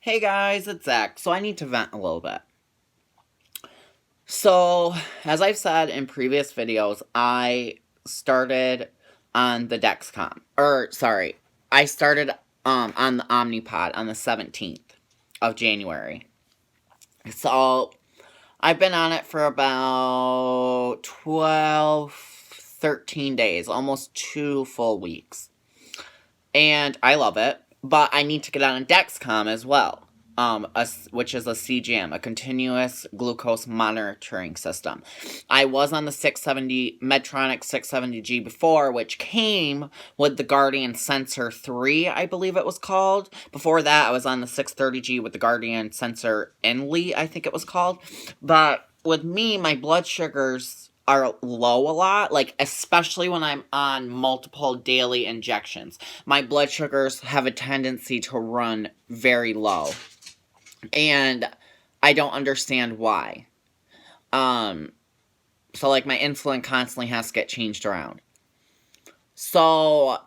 Hey guys, it's Zach. So I need to vent a little bit. So, as I've said in previous videos, I started on the Dexcom. I started on the Omnipod on the 17th of January. So, I've been on it for about 12, 13 days, almost 2 full weeks. And I love it, but I need to get on a Dexcom as well, which is a CGM, a continuous glucose monitoring system. I was on the 670 Medtronic 670G before, which came with the Guardian Sensor 3, I believe it was called. Before that, I was on the 630G with the Guardian Sensor Enly, I think it was called. But with me, my blood sugars are low a lot, like especially when I'm on multiple daily injections. My blood sugars have a tendency to run very low. And I don't understand why. So like my insulin constantly has to get changed around. So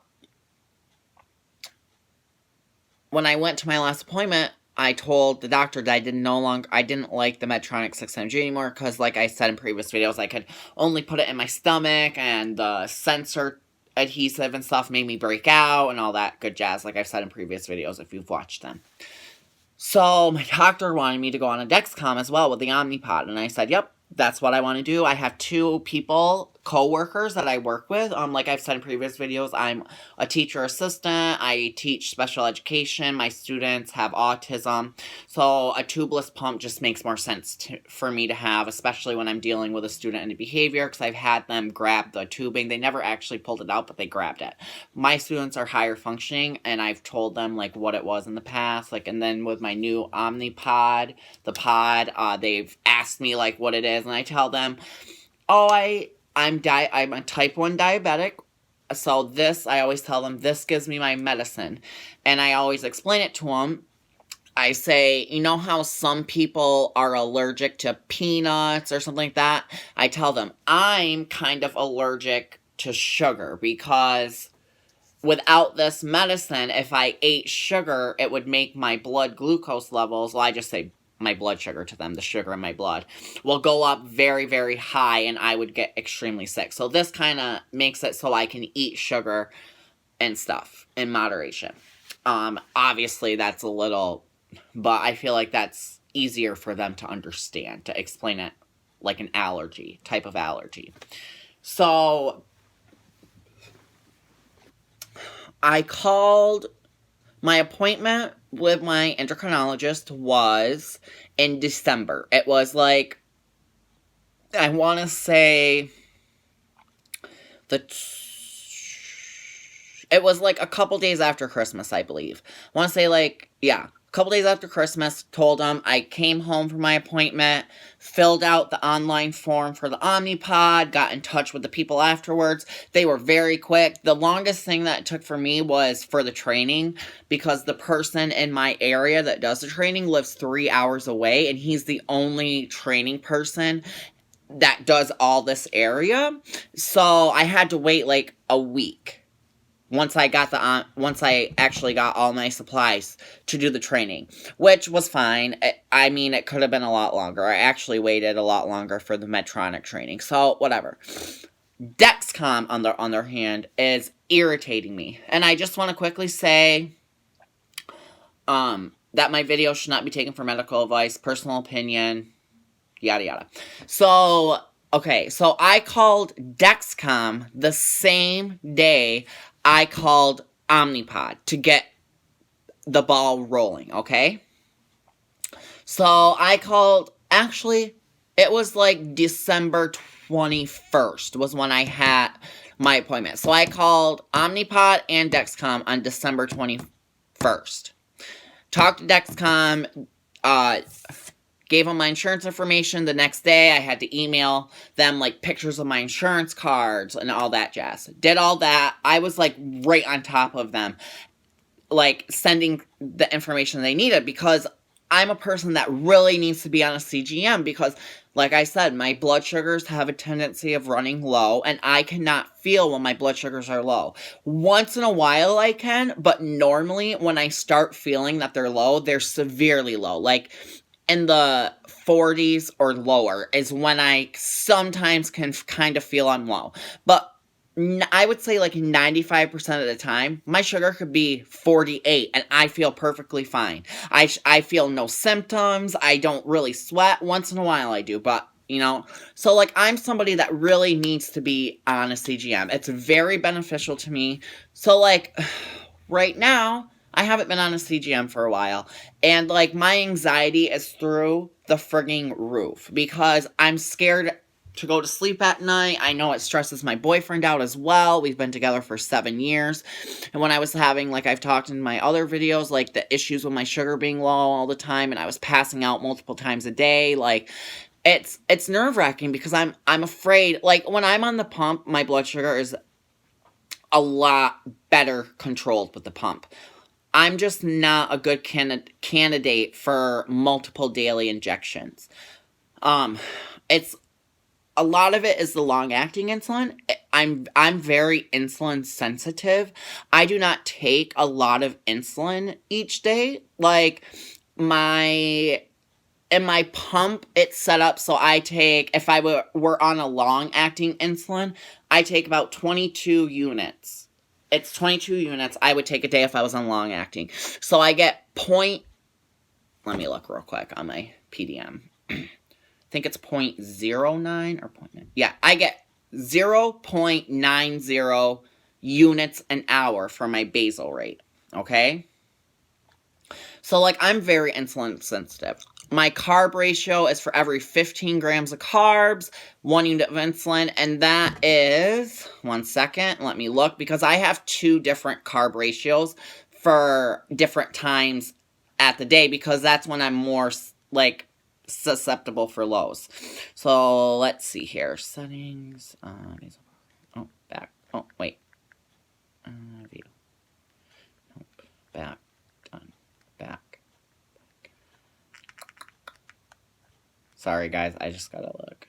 when I went to my last appointment, I told the doctor that I didn't like the Medtronic 600G anymore because, like I said in previous videos, I could only put it in my stomach, and the sensor adhesive and stuff made me break out and all that good jazz, like I've said in previous videos if you've watched them. So my doctor wanted me to go on a Dexcom as well with the Omnipod, and I said, yep, that's what I want to do. I have 2 co-workers that I work with. Like I've said in previous videos, I'm a teacher assistant. I teach special education. My students have autism. So a tubeless pump just makes more sense for me to have, especially when I'm dealing with a student and behavior, because I've had them grab the tubing. They never actually pulled it out, but they grabbed it. My students are higher functioning, and I've told them like what it was in the past. And then with my new Omnipod, they've asked me like what it is, and I tell them, oh, I'm a type 1 diabetic, so I always tell them, this gives me my medicine. And I always explain it to them. I say, you know how some people are allergic to peanuts or something like that? I tell them, I'm kind of allergic to sugar because without this medicine, if I ate sugar, it would make my blood glucose levels, well, I just say my blood sugar to them, the sugar in my blood, will go up very, very high, and I would get extremely sick. So this kind of makes it so I can eat sugar and stuff in moderation. Obviously that's a little, but I feel like that's easier for them to understand, to explain it like an allergy, type of allergy. So I called. My appointment with my endocrinologist was in December. It was like, I want to say, it was like a couple days after Christmas, I believe. I want to say a couple days after Christmas. Told them I came home from my appointment, filled out the online form for the Omnipod, got in touch with the people afterwards. They were very quick. The longest thing that it took for me was for the training, because the person in my area that does the training lives 3 hours away, and he's the only training person that does all this area. So I had to wait like a week. Once I actually got all my supplies to do the training, which was fine. It could have been a lot longer. I actually waited a lot longer for the Medtronic training, so whatever. Dexcom, on the other hand, is irritating me, and I just want to quickly say, that my video should not be taken for medical advice, personal opinion, yada yada. So, okay, so I called Dexcom the same day I called Omnipod to get the ball rolling, okay? So I called, actually, it was like December 21st was when I had my appointment. So I called Omnipod and Dexcom on December 21st. Talked to Dexcom, gave them my insurance information. The next day, I had to email them, like, pictures of my insurance cards and all that jazz. Did all that. I was, like, right on top of them, like, sending the information they needed, because I'm a person that really needs to be on a CGM, because Like I said, my blood sugars have a tendency of running low, and I cannot feel when my blood sugars are low. Once in a while I can, but normally when I start feeling that they're low, they're severely low. Like in the 40s or lower is when I sometimes can kind of feel I'm low. But I would say like 95% of the time, my sugar could be 48 and I feel perfectly fine. I feel no symptoms. I don't really sweat. Once in a while I do, but you know. So like I'm somebody that really needs to be on a CGM. It's very beneficial to me. So like right now, I haven't been on a CGM for a while. And like my anxiety is through the frigging roof because I'm scared to go to sleep at night. I know it stresses my boyfriend out as well. We've been together for 7 years. And when I was having, like I've talked in my other videos, like the issues with my sugar being low all the time and I was passing out multiple times a day, like it's nerve-wracking because I'm afraid, like when I'm on the pump, my blood sugar is a lot better controlled with the pump. I'm just not a good candidate for multiple daily injections. It's a lot of it is the long-acting insulin. I'm very insulin sensitive. I do not take a lot of insulin each day. Like in my pump, it's set up so I take, if I were on a long-acting insulin, I take about 22 units. It's 22 units I would take a day if I was on long-acting. So I get let me look real quick on my PDM. I think it's 0.09 or 0.9. Yeah, I get 0.90 units an hour for my basal rate, okay? So, like, I'm very insulin sensitive. My carb ratio is for every 15 grams of carbs, 1 unit of insulin, and that is, 1 second, let me look, because I have 2 different carb ratios for different times at the day, because that's when I'm more, like, susceptible for lows. So, let's see here. Settings, back, wait. View. Nope, back, done, back. Sorry, guys, I just gotta look.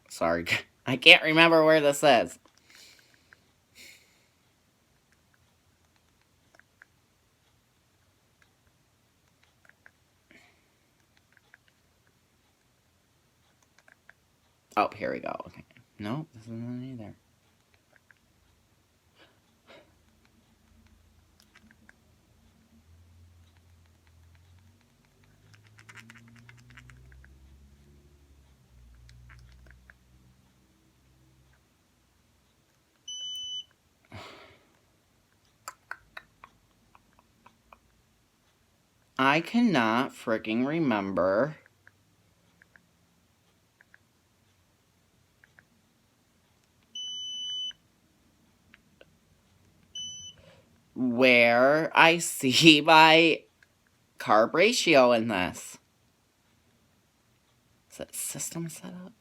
Sorry, I can't remember where this is. Oh, here we go. Okay. Nope, this isn't either. I cannot freaking remember where I see my carb ratio in this. Is it system setup?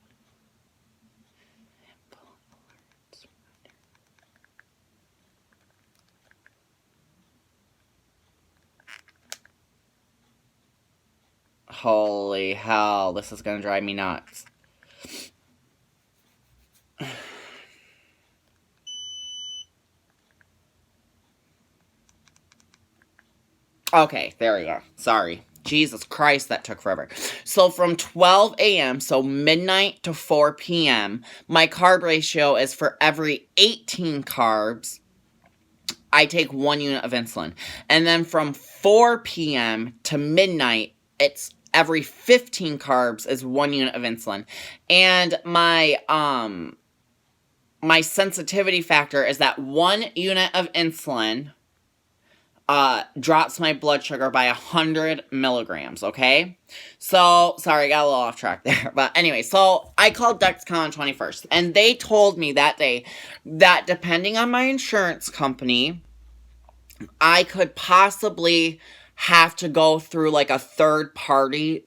Holy hell, this is gonna drive me nuts. Okay, there we go. Sorry. Jesus Christ, that took forever. So from 12 a.m., so midnight to 4 p.m., my carb ratio is for every 18 carbs, I take 1 unit of insulin. And then from 4 p.m. to midnight, it's every 15 carbs is 1 unit of insulin. And my sensitivity factor is that 1 unit of insulin drops my blood sugar by 100 milligrams, okay? So, sorry, I got a little off track there. But anyway, so I called Dexcom on 21st, and they told me that day that depending on my insurance company, I could possibly have to go through like a third party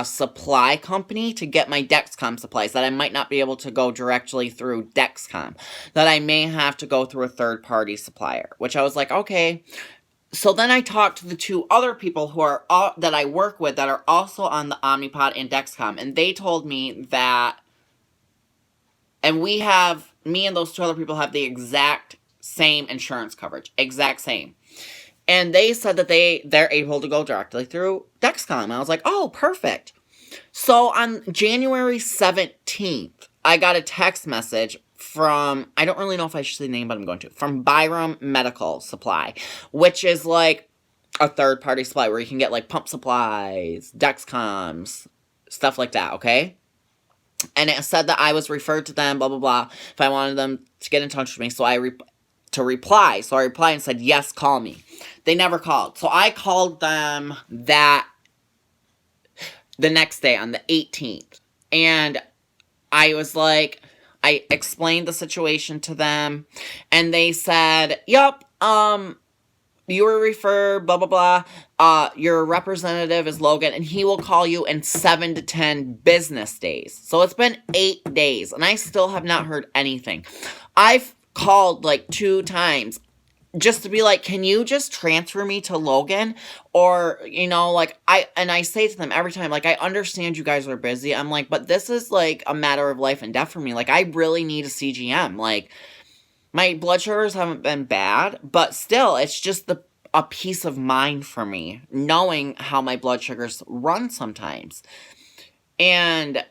supply company to get my Dexcom supplies, that I might not be able to go directly through Dexcom, that I may have to go through a third-party supplier, which I was like, okay. So then I talked to the two other people who are that I work with that are also on the Omnipod and Dexcom, and they told me that, and me and those two other people have the exact same insurance coverage, exact same. And they said that they're able to go directly through Dexcom. I was like, oh, perfect. So on January 17th, I got a text message from, I don't really know if I should say the name, but I'm going to, from Byram Medical Supply, which is like a third-party supply where you can get like pump supplies, Dexcoms, stuff like that, okay? And it said that I was referred to them, blah, blah, blah, if I wanted them to get in touch with me. So I replied and said, yes, call me. They never called. So I called them the next day on the 18th. And I was like, I explained the situation to them. And they said, yup, you were referred, blah, blah, blah. Your representative is Logan, and he will call you in 7 to 10 business days. So it's been 8 days, and I still have not heard anything. I've called like 2 times just to be like, can you just transfer me to Logan? Or, you know, like, I say to them every time, like, I understand you guys are busy. I'm like, but this is like a matter of life and death for me. Like, I really need a CGM. Like, my blood sugars haven't been bad, but still, it's just a peace of mind for me, knowing how my blood sugars run sometimes. And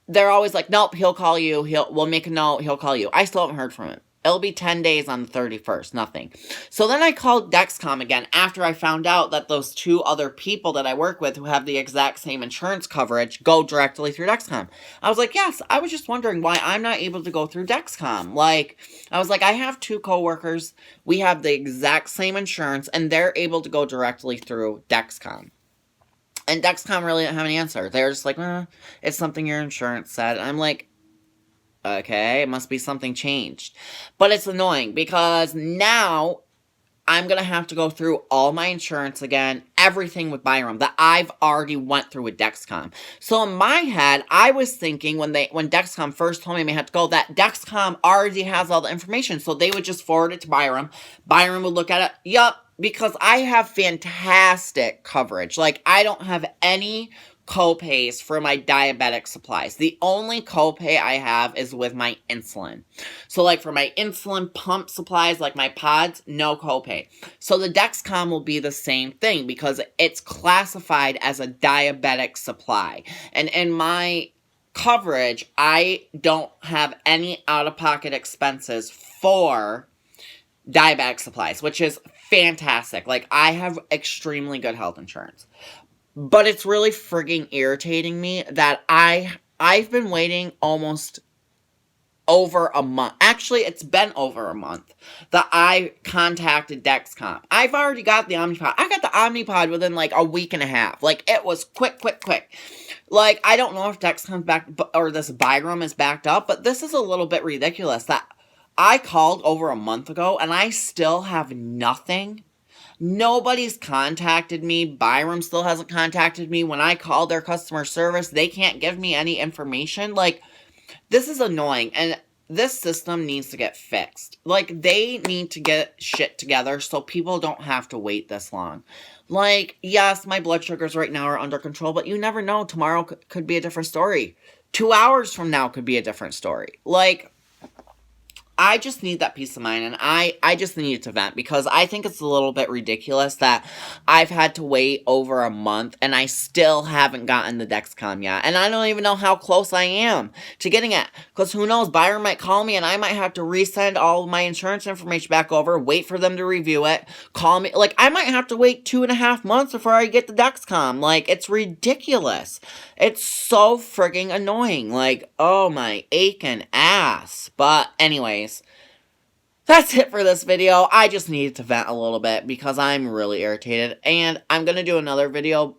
they're always like, nope, he'll call you. We'll make a note. He'll call you. I still haven't heard from him. It'll be 10 days on the 31st. Nothing. So then I called Dexcom again after I found out that those 2 other people that I work with who have the exact same insurance coverage go directly through Dexcom. I was like, yes, I was just wondering why I'm not able to go through Dexcom. Like, I was like, I have 2 coworkers. We have the exact same insurance, and they're able to go directly through Dexcom. And Dexcom really didn't have an answer. They were just like, it's something your insurance said. And I'm like, okay, it must be something changed. But it's annoying because now I'm going to have to go through all my insurance again, everything with Byram that I've already went through with Dexcom. So in my head, I was thinking when Dexcom first told me I had to go, that Dexcom already has all the information. So they would just forward it to Byram. Byram would look at it. Yup, because I have fantastic coverage. Like, I don't have any co-pays for my diabetic supplies. The only copay I have is with my insulin. So like for my insulin pump supplies, like my pods, no copay. So the Dexcom will be the same thing because it's classified as a diabetic supply. And in my coverage, I don't have any out-of-pocket expenses for diabetic supplies, which is fantastic. Like, I have extremely good health insurance. But it's really frigging irritating me that I've been waiting almost over a month. Actually, it's been over a month that I contacted Dexcom. I've already got the Omnipod. I got the Omnipod within like a week and a half. Like, it was quick. Like, I don't know if Dexcom's back, or this Byram is backed up, but this is a little bit ridiculous that I called over a month ago and I still have nothing. Nobody's contacted me. Byram still hasn't contacted me. When I call their customer service, they can't give me any information. Like, this is annoying, and this system needs to get fixed. Like, they need to get shit together so people don't have to wait this long. Like, yes, my blood sugars right now are under control, but you never know. Tomorrow could be a different story. 2 hours from now could be a different story. Like, I just need that peace of mind, and I just need to vent because I think it's a little bit ridiculous that I've had to wait over a month and I still haven't gotten the Dexcom yet. And I don't even know how close I am to getting it because who knows, Byron might call me and I might have to resend all of my insurance information back over, wait for them to review it, call me. Like, I might have to wait 2.5 months before I get the Dexcom. Like, it's ridiculous. It's so frigging annoying. Like, oh my aching ass. But anyways, that's it for this video. I just needed to vent a little bit because I'm really irritated. And I'm going to do another video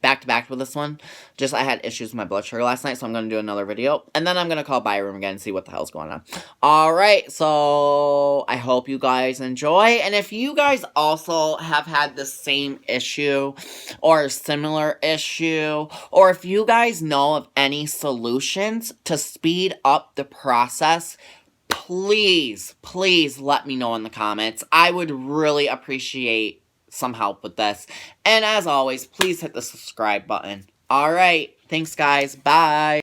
back-to-back with this one. Just, I had issues with my blood sugar last night, so I'm going to do another video. And then I'm going to call Byram again and see what the hell's going on. Alright, so I hope you guys enjoy. And if you guys also have had the same issue or a similar issue, or if you guys know of any solutions to speed up the process, please let me know in the comments. I would really appreciate some help with this. And as always, please hit the subscribe button. Alright, thanks guys, bye!